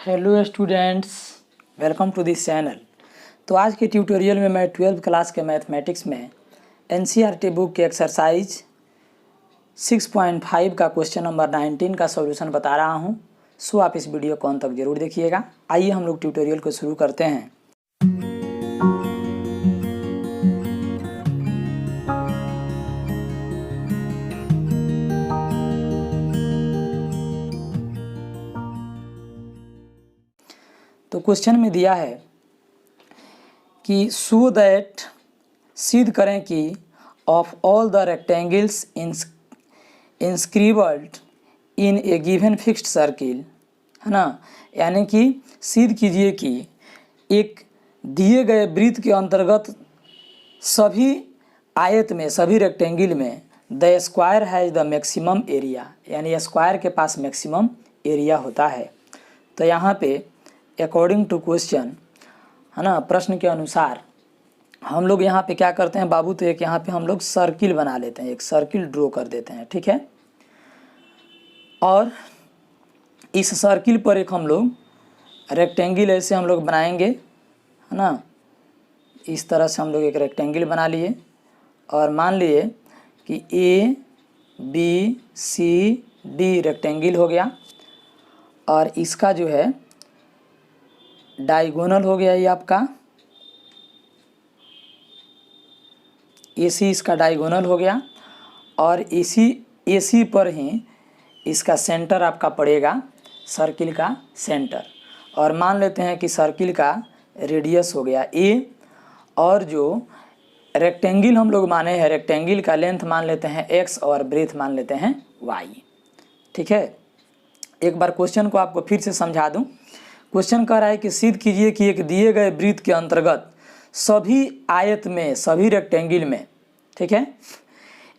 Hello students, welcome to this channel. तो आज के ट्यूटोरियल में मैं 12th क्लास के मैथमेटिक्स में एनसीईआरटी बुक के एक्सरसाइज 6.5 का क्वेश्चन नंबर 19 का सॉल्यूशन बता रहा हूं। सो आप इस वीडियो को अंत तक जरूर देखिएगा। आइए हम लोग ट्यूटोरियल को शुरू करते हैं। तो क्वेश्चन में दिया है कि सो दैट सिद्ध करें कि of all the rectangles inscribed in a given fixed circle, है ना। यानी कि सिद्ध कीजिए कि एक दिए गए वृत्त के अंतर्गत सभी आयत में, सभी रेक्टेंगल में the square has the maximum area, यानी स्क्वायर के पास मैक्सिमम एरिया होता है। तो यहाँ पे अकॉर्डिंग टू क्वेश्चन, है ना, प्रश्न के अनुसार हम लोग यहाँ पे क्या करते हैं बाबू, तो एक यहाँ पे हम लोग सर्किल बना लेते हैं, एक सर्किल ड्रॉ कर देते हैं, ठीक है। और इस सर्किल पर एक हम लोग रेक्टेंगल ऐसे हम लोग बनाएंगे, है ना। इस तरह से हम लोग एक रेक्टेंगल बना लिए और मान लिए कि A B C D rectangle हो गया और इसका जो है डायगोनल हो गया ये आपका AC, इसका डायगोनल हो गया और AC पर ही इसका सेंटर आपका पड़ेगा, सर्किल का सेंटर। और मान लेते हैं कि सर्किल का रेडियस हो गया A और जो रेक्टेंगल हम लोग माने हैं, रेक्टेंगल का लेंथ मान लेते हैं X और ब्रेथ मान लेते हैं Y, ठीक है। एक बार क्वेश्चन को आपको फिर से समझा दूं। क्वेश्चन कह रहा है कि सिद्ध कीजिए कि एक दिए गए वृत्त के अंतर्गत सभी आयत में, सभी रेक्टेंगल में, ठीक है,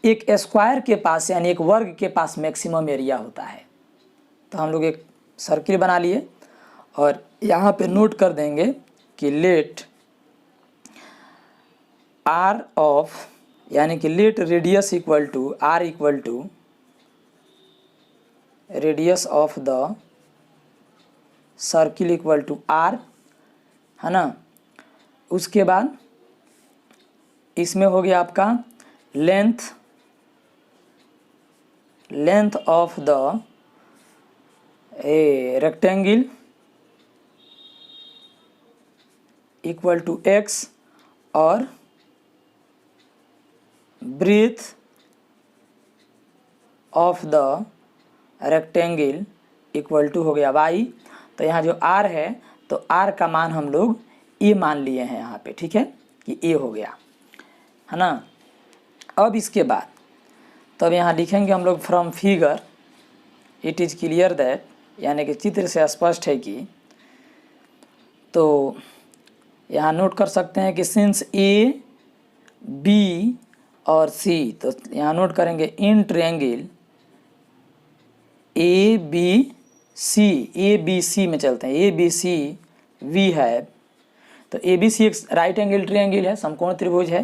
एक स्क्वायर के पास यानी एक वर्ग के पास मैक्सिमम एरिया होता है। तो हम लोग एक सर्किल बना लिए और यहाँ पे नोट कर देंगे कि लेट आर ऑफ, यानी कि let radius equal to R equal to radius of the circle equal to R, है ना। उसके बाद इसमें हो गया आपका length of the rectangle equal to X और breadth of the rectangle equal to हो गया वाई। तो यहाँ जो आर है तो आर का मान हम लोग ए मान लिए हैं यहाँ पे, ठीक है, कि ए हो गया, है ना। अब इसके बाद तब यहाँ लिखेंगे हम लोग from figure it is clear that, यानी कि चित्र से स्पष्ट है कि, तो यहाँ नोट कर सकते हैं कि सिंस ए बी और सी, तो यहाँ नोट करेंगे इन ट्रायंगल ए बी सी में चलते हैं, ए बी सी वी है। तो ए बी सी एक राइट एंगल ट्रायंगल है, समकोण त्रिभुज है।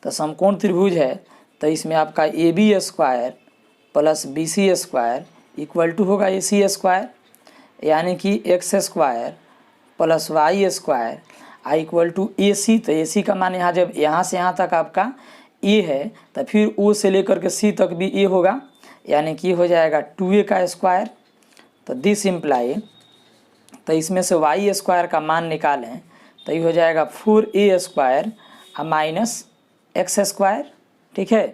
तो समकोण त्रिभुज है तो इसमें आपका A B square plus B C square equal to होगा ए सी स्क्वायर, यानी कि X square plus Y square I equal to A C. तो ए सी का मान यहाँ जब यहाँ से यहाँ तक आपका ए है तो फिर ओ से लेकर के सी तक भी ए होगा, यानी कि हो जाएगा 2a का स्क्वायर। तो दिस इम्प्लाई, तो इसमें से वाई स्क्वायर का मान निकालें तो ये हो जाएगा 4a square minus x square, ठीक है।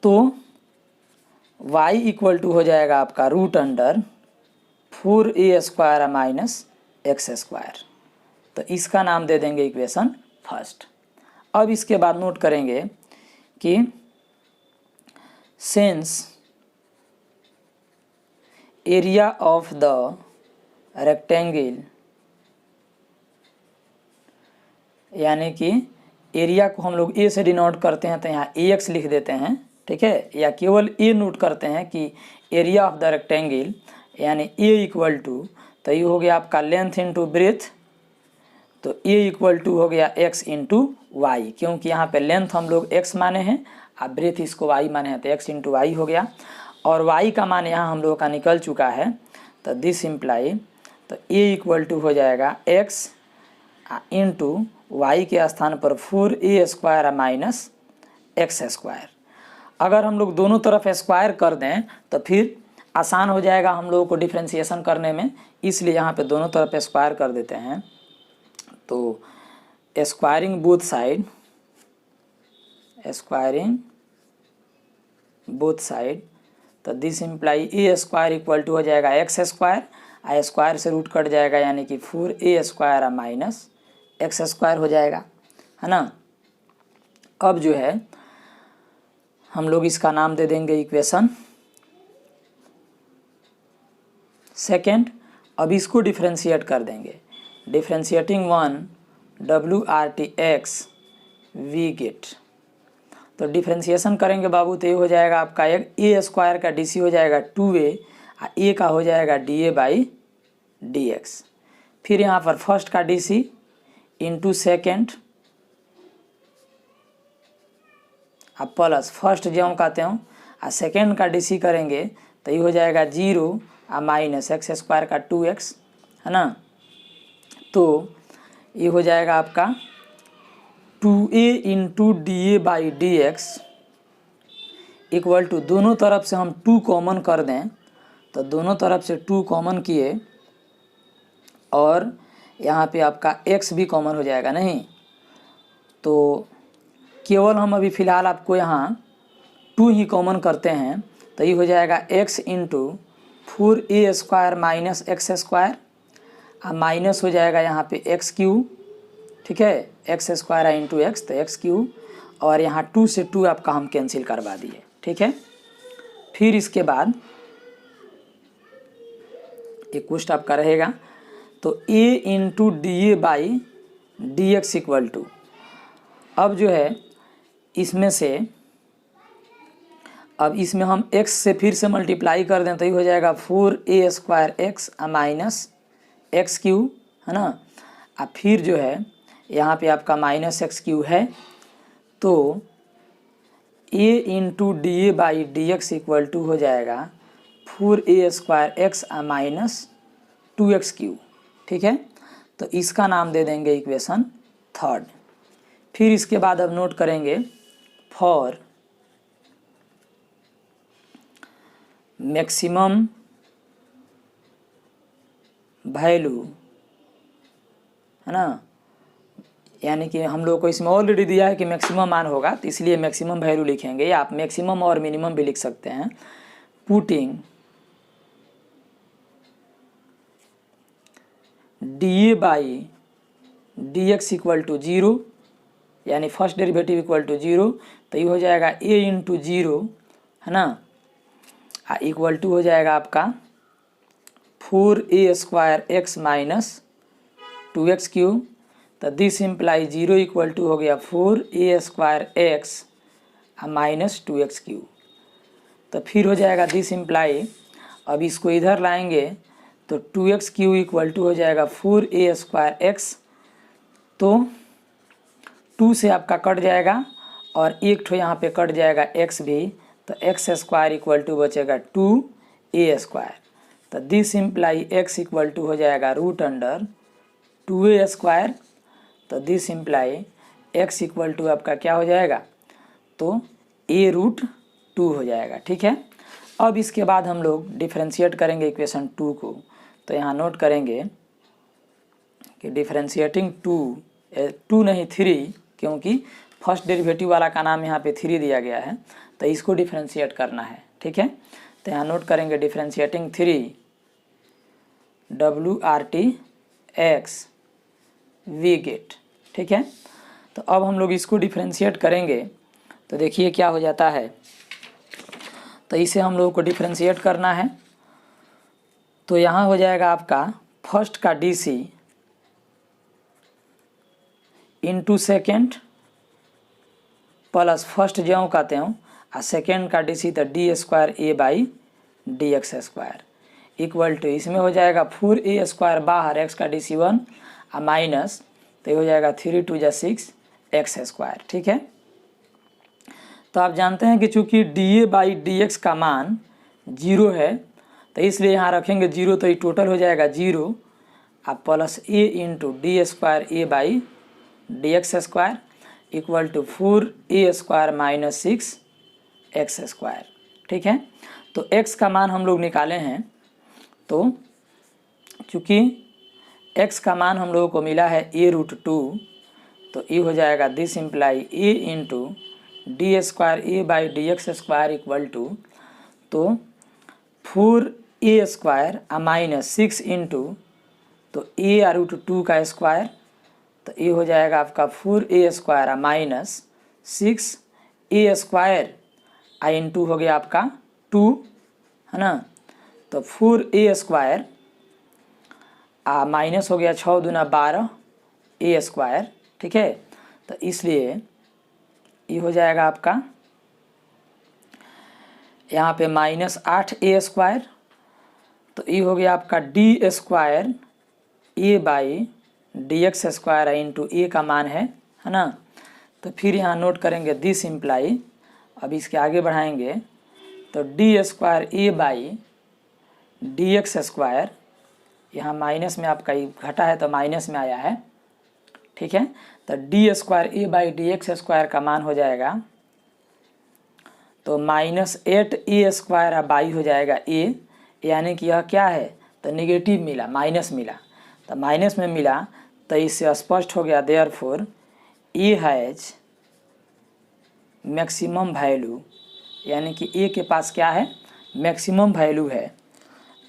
तो y इक्वल टू हो जाएगा आपका root under 4a square minus x square. तो इसका नाम दे देंगे इक्वेशन फर्स्ट। अब इसके बाद नोट करेंगे कि since area of the rectangle, यानी कि एरिया को हम लोग ए से डिनोट करते हैं तो यहाँ ax लिख देते हैं, ठीक है, या केवल ए नोट करते हैं कि एरिया ऑफ द रेक्टेंगल यानी ए इक्वल टू, तो ये हो गया आपका लेंथ इंटू ब्रेथ। तो ए इक्वल टू हो गया x इंटू वाई, क्योंकि यहाँ पे लेंथ हम लोग x माने हैं और ब्रेथ इसको y माने हैं, तो x इंटू वाई हो गया। और y का मान यहाँ हम लोगों का निकल चुका है, तो दिस इम्प्लाई तो ए इक्वल टू हो जाएगा एक्स इंटू वाई के स्थान पर 4a² माइनस एक्स स्क्वायर। अगर हम लोग दोनों तरफ स्क्वायर कर दें तो फिर आसान हो जाएगा हम लोगों को डिफ्रेंशिएशन करने में, इसलिए यहाँ पे दोनों तरफ स्क्वायर कर देते हैं। तो स्क्वायरिंग बोथ साइड तो this imply a² equal to हो जाएगा x², स्क्वायर से रूट कट जाएगा यानी कि 4a² माइनस x² हो जाएगा, है ना। अब जो है हम लोग इसका नाम दे देंगे इक्वेशन सेकेंड। अब इसको डिफ्रेंशिएट कर देंगे, डिफ्रेंशिएटिंग 1 WRTX वी गेट। तो डिफ्रेंशिएशन करेंगे बाबू तो ये हो जाएगा आपका a² का DC हो जाएगा 2a और a का हो जाएगा dA/dx। फिर यहाँ पर फर्स्ट का DC इंटू सेकेंड अब प्लस फर्स्ट ज्यों का त्यों और सेकेंड का DC करेंगे तो ये हो जाएगा 0 और माइनस x² का 2x, है ना। तो ये हो जाएगा आपका 2a into dA/dx equal to, दोनों तरफ से हम 2 कॉमन कर दें तो दोनों तरफ से 2 कॉमन किए और यहाँ पे आपका x भी कॉमन हो जाएगा, नहीं तो केवल हम अभी फ़िलहाल आपको यहाँ 2 ही कॉमन करते हैं तो ये हो जाएगा x into 4a² minus x² और माइनस हो जाएगा यहाँ पे x³ ठीक है, x² इंटू x तो x³ और यहाँ 2 से 2 आपका हम कैंसिल करवा दिए, ठीक है। फिर इसके बाद एक क्वेश्चन आपका रहेगा तो a into dA/dx equal to, अब जो है इसमें से अब इसमें हम x से फिर से मल्टीप्लाई कर दें तो ये हो जाएगा 4a² माइनस x³, है ना। और फिर जो है यहाँ पे आपका माइनस x³ है तो a into dA/dx equal to हो जाएगा 4a² माइनस 2x³, ठीक है। तो इसका नाम दे देंगे इक्वेशन थर्ड। फिर इसके बाद अब नोट करेंगे फॉर मैक्सिमम वैल्यू, है ना, यानी कि हम लोग को इसमें ऑलरेडी दिया है कि मैक्सिमम मान होगा तो इसलिए मैक्सिमम वैल्यू लिखेंगे, या आप मैक्सिमम और मिनिमम भी लिख सकते हैं। पुटिंग dA/dx इक्वल टू 0 यानी फर्स्ट डेरिवेटिव इक्वल टू 0 तो ये हो जाएगा a इंटू 0, है ना, इक्वल टू हो जाएगा आपका 4a² माइनस 2x³ तो दिस इम्प्लाई 0 इक्वल टू हो गया 4a² माइनस 2x³। तो फिर हो जाएगा दिस इम्प्लाई, अब इसको इधर लाएंगे तो 2x³ इक्वल टू हो जाएगा 4a²x, तो 2 से आपका कट जाएगा और एक ठो यहाँ पे कट जाएगा x भी, तो x² इक्वल टू बचेगा 2a²। तो this imply x equal to हो जाएगा √2a²। तो this imply x equal to आपका क्या हो जाएगा तो a√2 हो जाएगा, ठीक है। अब इसके बाद हम लोग डिफ्रेंशिएट करेंगे इक्वेशन 2 को, तो यहाँ नोट करेंगे कि डिफ्रेंशिएटिंग 2 नहीं 3, क्योंकि फर्स्ट डेरिवेटिव वाला का नाम यहाँ पे 3 दिया गया है तो इसको डिफ्रेंशिएट करना है, ठीक है। तो यहाँ नोट करेंगे डिफ्रेंशिएटिंग 3 WRTX वी गेट, ठीक है। तो अब हम लोग इसको डिफ्रेंशिएट करेंगे तो देखिए क्या हो जाता है। तो इसे हम लोगों को डिफ्रेंशिएट करना है तो यहाँ हो जाएगा आपका फर्स्ट का DC into second plus first ज्यों का त्यों और सेकेंड का DC तो d²a/dx² इक्वल टू, इसमें हो जाएगा 4a² बाहर x का DC 1 और माइनस तो ये हो जाएगा 3 × 2 = 6 x², ठीक है। तो आप जानते हैं कि चूंकि dA/dx का मान 0 है तो इसलिए यहाँ रखेंगे 0, तो ये टोटल हो जाएगा 0 आप plus a into d square a by D x square equal to 4a square minus 6x square. ठीक है, तो x का मान हम लोग निकाले हैं, तो चूँकि x का मान हम लोगों को मिला है a√2, तो ये हो जाएगा this imply a into d square a by D x square equal to, तो 4a स्क्वायर माइनस 6 इंटू, तो a√2 का स्क्वायर, तो ये हो जाएगा आपका 4a square minus 6a square into हो गया आपका 2, है ना। तो 4a स्क्वायर माइनस हो गया 6 दूना 12 a स्क्वायर। ठीक है, तो इसलिए ये हो जाएगा आपका यहाँ पे माइनस 8a स्क्वायर, तो ये हो गया आपका D square a by D x square into A का मान है ना। तो फिर यहाँ नोट करेंगे दिस इम्प्लाई, अब इसके आगे बढ़ाएंगे तो D square a by D x square, यहाँ माइनस में आपका ये घटा है तो माइनस में आया है। ठीक है, तो D square a by D x square का मान हो जाएगा तो माइनस 8a स्क्वायर बाई हो जाएगा a, यानी कि यह क्या है, तो निगेटिव मिला, माइनस मिला, तो माइनस में मिला, तो इससे स्पष्ट हो गया therefore a has maximum value, यानी कि a के पास क्या है, मैक्सिमम वैल्यू है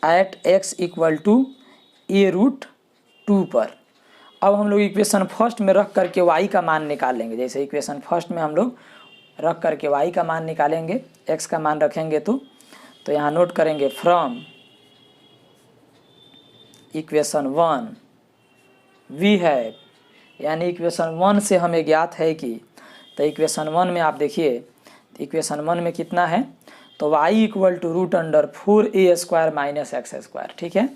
at x equal to a√2 पर। अब हम लोग इक्वेशन फर्स्ट में रख करके y का मान निकाल लेंगे। जैसे इक्वेशन फर्स्ट में हम लोग रख करके y का मान निकालेंगे, x का मान रखेंगे तो यहाँ नोट करेंगे फ्रॉम इक्वेशन 1 वी हैव, यानी इक्वेशन 1 से हमें ज्ञात है कि, तो इक्वेशन 1 में आप देखिए इक्वेशन 1 में कितना है, तो y equal to root under 4a square minus x square. ठीक है,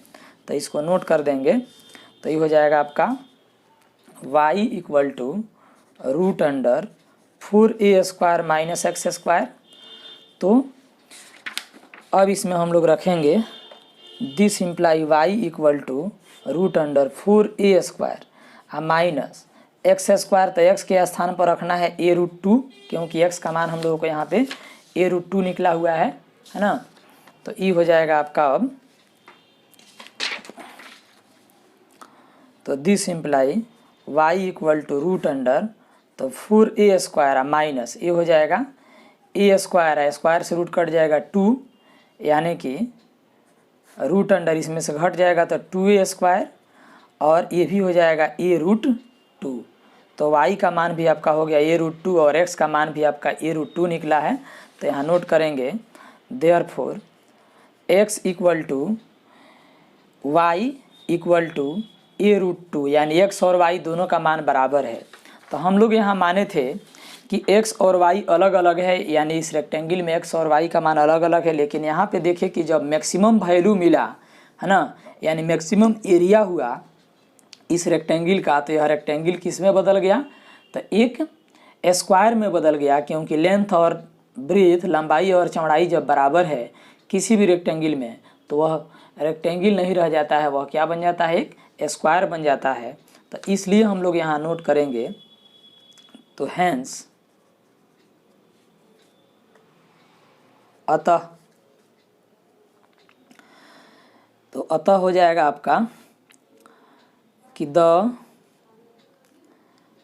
तो इसको नोट कर देंगे, तो ये हो जाएगा आपका y equal to root under 4a square minus x square. तो अब इसमें हम लोग रखेंगे this imply y equal to root under 4a square minus x square, तो x के स्थान पर रखना है a√2, क्योंकि x का मान हम लोगों को यहाँ पे a√2 निकला हुआ है ना। तो ये हो जाएगा आपका अब, तो this imply y equal to root under, तो 4a स्क्वायर माइनस ये हो जाएगा a स्क्वायर है, स्क्वायर से रूट कट जाएगा 2, यानी कि रूट अंडर इसमें से घट जाएगा तो 2a स्क्वायर, और ये भी हो जाएगा a√2। तो y का मान भी आपका हो गया a√2 और x का मान भी आपका a√2 निकला है। तो यहाँ नोट करेंगे therefore x equal to y equal to a√2, यानी x और y दोनों का मान बराबर है। तो हम लोग यहाँ माने थे कि x और y अलग अलग है, यानी इस रेक्टेंगल में x और y का मान अलग अलग है, लेकिन यहाँ पे देखिए कि जब मैक्सिमम वैल्यू मिला है ना, यानी मैक्सिमम एरिया हुआ इस रेक्टेंगल का, तो यह रेक्टेंगल किस में बदल गया, तो एक स्क्वायर में बदल गया, क्योंकि लेंथ और ब्रेथ, लंबाई और चौड़ाई जब बराबर है किसी भी रेक्टेंगल में, तो वह रेक्टेंगल नहीं रह जाता है, वह क्या बन जाता है, एक स्क्वायर बन जाता है। तो इसलिए हम लोग यहाँ नोट करेंगे, तो हैंस अतः, तो अतः हो जाएगा आपका कि the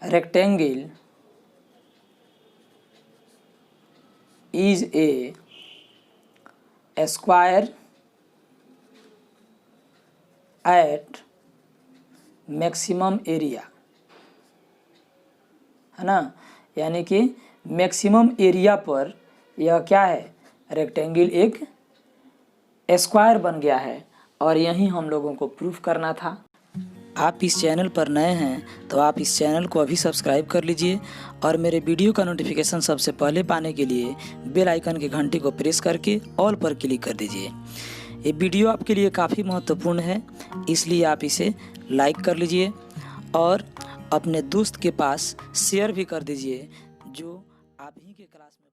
rectangle is a square at maximum area, है ना, यानी कि मैक्सिमम एरिया पर यह क्या है, रेक्टेंगल एक स्क्वायर बन गया है, और यही हम लोगों को प्रूफ करना था। आप इस चैनल पर नए हैं तो आप इस चैनल को अभी सब्सक्राइब कर लीजिए, और मेरे वीडियो का नोटिफिकेशन सबसे पहले पाने के लिए बेल आइकन की घंटी को प्रेस करके ऑल पर क्लिक कर दीजिए। ये वीडियो आपके लिए काफ़ी महत्वपूर्ण है, इसलिए आप इसे लाइक कर लीजिए और अपने दोस्त के पास शेयर भी कर दीजिए जो आप ही के क्लास में